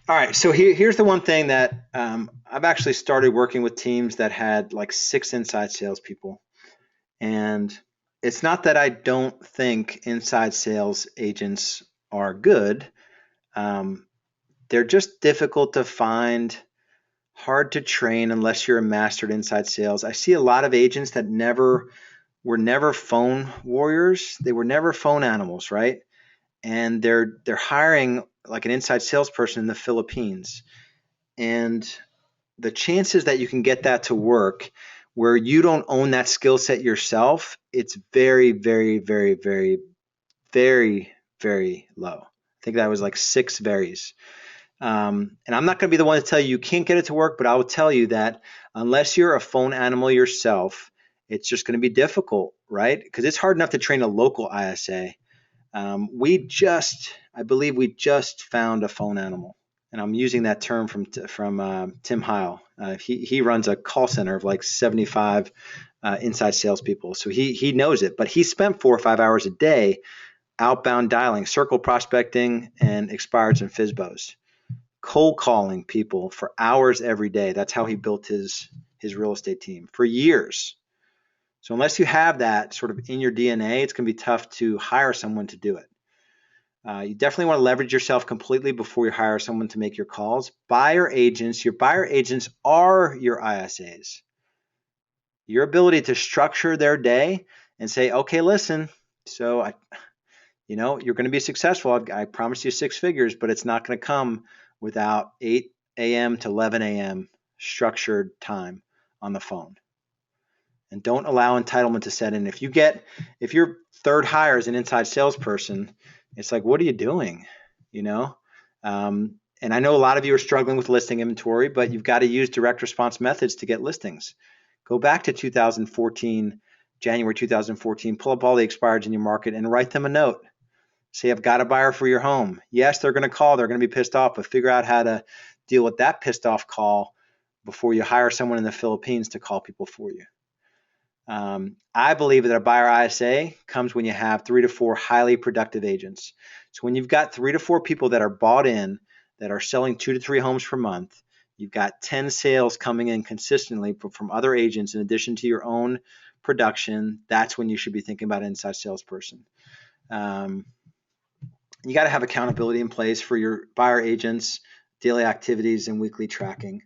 All right, so here's the one thing that I've actually started working with teams that had like 6 inside salespeople, and it's not that I don't think inside sales agents are good. Um, they're just difficult to find, hard to train unless you're a mastered inside sales. I see a lot of agents that never phone warriors. They were never phone animals, right? And they're hiring like an inside salesperson in the Philippines. And the chances that you can get that to work where you don't own that skill set yourself, it's very, very, very, very, very, very low. I think that was like six varies. And I'm not going to be the one to tell you you can't get it to work, but I will tell you that unless you're a phone animal yourself, it's just going to be difficult, right? Because it's hard enough to train a local ISA. I believe we just found a phone animal, and I'm using that term from Tim Heil. He runs a call center of like 75 inside salespeople, so he knows it. But he spent 4 or 5 hours a day outbound dialing, circle prospecting, and expireds and FISBOs, cold calling people for hours every day. That's how he built his real estate team for years. So unless you have that sort of in your DNA, it's going to be tough to hire someone to do it. You definitely want to leverage yourself completely before you hire someone to make your calls. Your buyer agents are your ISAs. Your ability to structure their day and say, okay, listen, so you're going to be successful. I promise you 6 figures, but it's not going to come without 8 a.m. to 11 a.m. structured time on the phone. And don't allow entitlement to set in. If your third hire is an inside salesperson, it's like, what are you doing? You know? And I know a lot of you are struggling with listing inventory, but you've got to use direct response methods to get listings. Go back to 2014, January 2014, pull up all the expireds in your market and write them a note. Say, I've got a buyer for your home. Yes, they're going to call. They're going to be pissed off, but figure out how to deal with that pissed off call before you hire someone in the Philippines to call people for you. I believe that a buyer ISA comes when you have 3 to 4 highly productive agents. So when you've got 3 to 4 people that are bought in, that are selling 2 to 3 homes per month, you've got 10 sales coming in consistently from other agents in addition to your own production. That's when you should be thinking about an inside salesperson. You got to have accountability in place for your buyer agents, daily activities, and weekly tracking.